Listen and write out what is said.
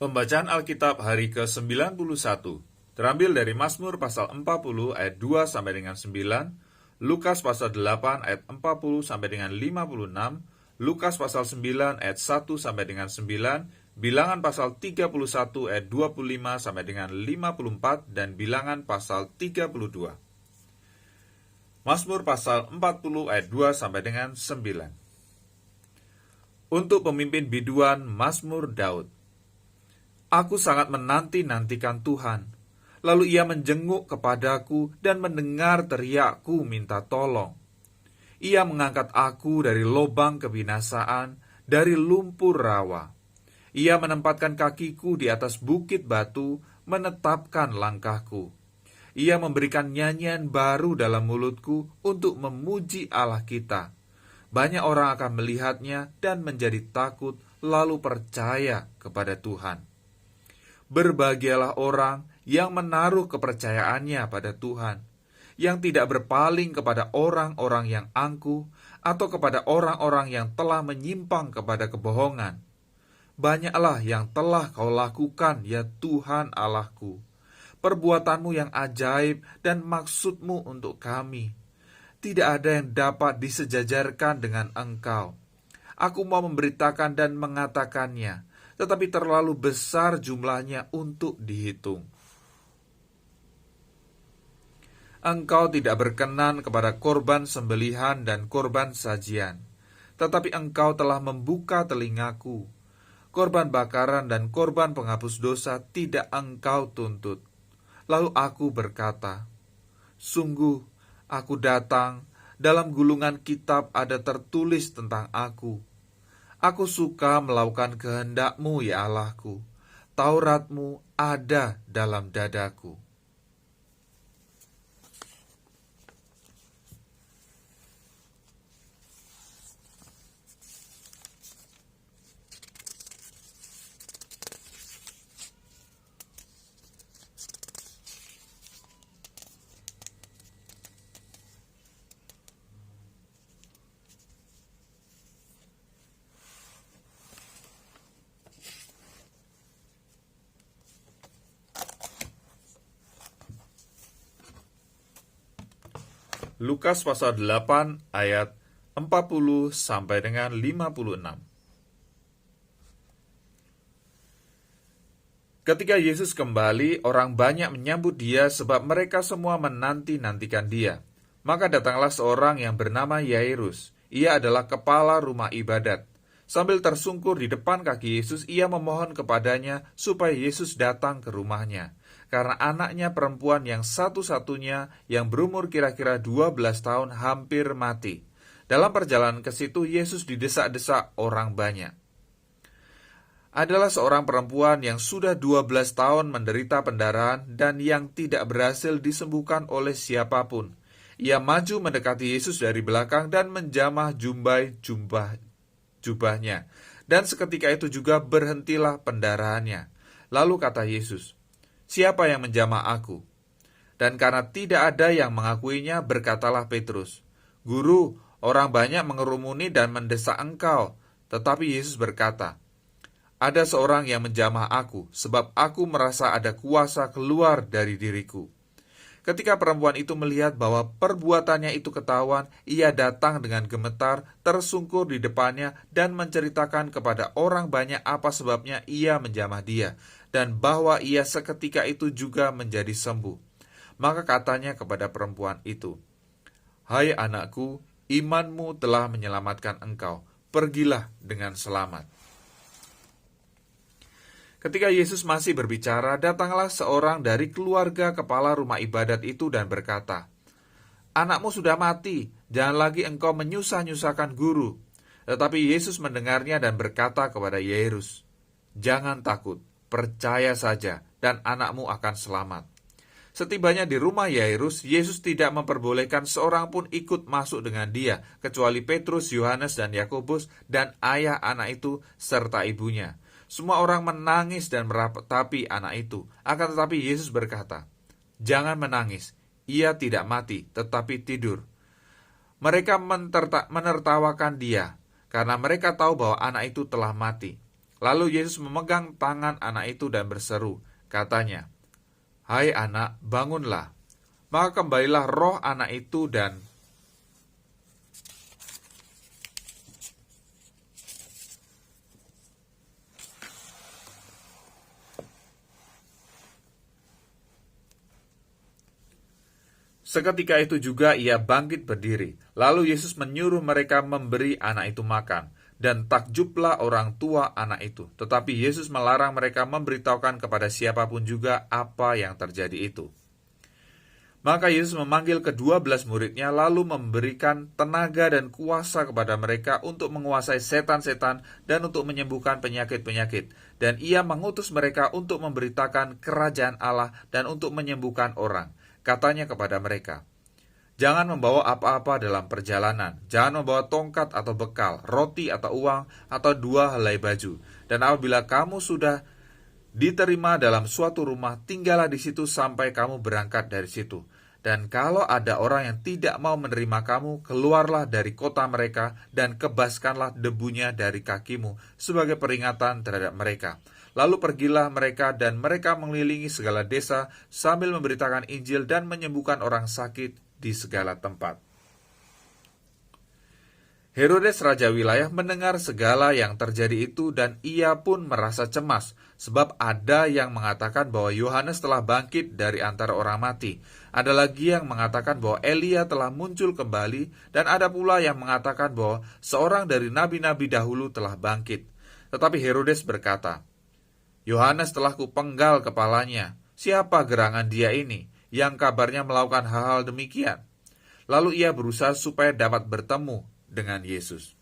Pembacaan Alkitab hari ke-91 terambil dari Mazmur pasal 40 ayat 2 sampai dengan 9, Lukas pasal 8 ayat 40 sampai dengan 56, Lukas pasal 9 ayat 1 sampai dengan 9, Bilangan pasal 31 ayat 25 sampai dengan 54 dan Bilangan pasal 32. Mazmur pasal 40 ayat 2 sampai dengan 9. Untuk pemimpin biduan Mazmur Daud. Aku sangat menanti-nantikan Tuhan. Lalu ia menjenguk kepadaku dan mendengar teriakku minta tolong. Ia mengangkat aku dari lubang kebinasaan, dari lumpur rawa. Ia menempatkan kakiku di atas bukit batu, menetapkan langkahku. Ia memberikan nyanyian baru dalam mulutku untuk memuji Allah kita. Banyak orang akan melihatnya dan menjadi takut, lalu percaya kepada Tuhan. Berbahagialah orang yang menaruh kepercayaannya pada Tuhan, yang tidak berpaling kepada orang-orang yang angkuh atau kepada orang-orang yang telah menyimpang kepada kebohongan. Banyaklah yang telah kau lakukan, ya Tuhan Allahku, perbuatanmu yang ajaib dan maksudmu untuk kami. Tidak ada yang dapat disejajarkan dengan Engkau. Aku mau memberitakan dan mengatakannya, tetapi terlalu besar jumlahnya untuk dihitung. Engkau tidak berkenan kepada korban sembelihan dan korban sajian, tetapi Engkau telah membuka telingaku. Korban bakaran dan korban penghapus dosa tidak Engkau tuntut. Lalu aku berkata, sungguh aku datang, dalam gulungan kitab ada tertulis tentang aku. Aku suka melakukan kehendak-Mu, ya Allahku. Taurat-Mu ada dalam dadaku. Lukas pasal 8 ayat 40 sampai dengan 56. Ketika Yesus kembali, orang banyak menyambut dia sebab mereka semua menanti-nantikan dia. Maka datanglah seorang yang bernama Yairus. Ia adalah kepala rumah ibadat. Sambil tersungkur di depan kaki Yesus, ia memohon kepadanya supaya Yesus datang ke rumahnya. Karena anaknya perempuan yang satu-satunya yang berumur kira-kira 12 tahun hampir mati. Dalam perjalanan ke situ, Yesus didesak-desak orang banyak. Adalah seorang perempuan yang sudah 12 tahun menderita pendarahan dan yang tidak berhasil disembuhkan oleh siapapun. Ia maju mendekati Yesus dari belakang dan menjamah jubahnya. Dan seketika itu juga berhentilah pendarahannya. Lalu kata Yesus, siapa yang menjamah aku? Dan karena tidak ada yang mengakuinya, berkatalah Petrus, Guru, orang banyak mengerumuni dan mendesak engkau. Tetapi Yesus berkata, ada seorang yang menjamah aku, sebab aku merasa ada kuasa keluar dari diriku. Ketika perempuan itu melihat bahwa perbuatannya itu ketahuan, ia datang dengan gemetar, tersungkur di depannya, dan menceritakan kepada orang banyak apa sebabnya ia menjamah dia, dan bahwa ia seketika itu juga menjadi sembuh. Maka katanya kepada perempuan itu, hai anakku, imanmu telah menyelamatkan engkau, pergilah dengan selamat. Ketika Yesus masih berbicara, datanglah seorang dari keluarga kepala rumah ibadat itu dan berkata, anakmu sudah mati, jangan lagi engkau menyusah-nyusahkan guru. Tetapi Yesus mendengarnya dan berkata kepada Yairus, jangan takut, percaya saja, dan anakmu akan selamat. Setibanya di rumah Yairus, Yesus tidak memperbolehkan seorang pun ikut masuk dengan dia, kecuali Petrus, Yohanes, dan Yakobus, dan ayah anak itu serta ibunya. Semua orang menangis dan meratapi anak itu. Akan tetapi Yesus berkata, jangan menangis, ia tidak mati, tetapi tidur. Mereka menertawakan dia, karena mereka tahu bahwa anak itu telah mati. Lalu Yesus memegang tangan anak itu dan berseru, katanya, "Hai anak, bangunlah." Maka kembalilah roh anak itu dan seketika itu juga ia bangkit berdiri. Lalu Yesus menyuruh mereka memberi anak itu makan. Dan takjublah orang tua anak itu. Tetapi Yesus melarang mereka memberitahukan kepada siapapun juga apa yang terjadi itu. Maka Yesus memanggil ke-12 muridnya lalu memberikan tenaga dan kuasa kepada mereka untuk menguasai setan-setan dan untuk menyembuhkan penyakit-penyakit. Dan ia mengutus mereka untuk memberitakan kerajaan Allah dan untuk menyembuhkan orang. Katanya kepada mereka, "Jangan membawa apa-apa dalam perjalanan. Jangan membawa tongkat atau bekal, roti atau uang, atau 2 helai baju. Dan apabila kamu sudah diterima dalam suatu rumah, tinggallah di situ sampai kamu berangkat dari situ. Dan kalau ada orang yang tidak mau menerima kamu, keluarlah dari kota mereka dan kebaskanlah debunya dari kakimu sebagai peringatan terhadap mereka. Lalu pergilah mereka dan mereka mengelilingi segala desa sambil memberitakan Injil dan menyembuhkan orang sakit di segala tempat." Herodes raja wilayah mendengar segala yang terjadi itu dan ia pun merasa cemas, sebab ada yang mengatakan bahwa Yohanes telah bangkit dari antara orang mati. Ada lagi yang mengatakan bahwa Elia telah muncul kembali, dan ada pula yang mengatakan bahwa seorang dari nabi-nabi dahulu telah bangkit. Tetapi Herodes berkata, "Yohanes telah kupenggal kepalanya. Siapa gerangan dia ini, yang kabarnya melakukan hal-hal demikian?" Lalu ia berusaha supaya dapat bertemu dengan Yesus.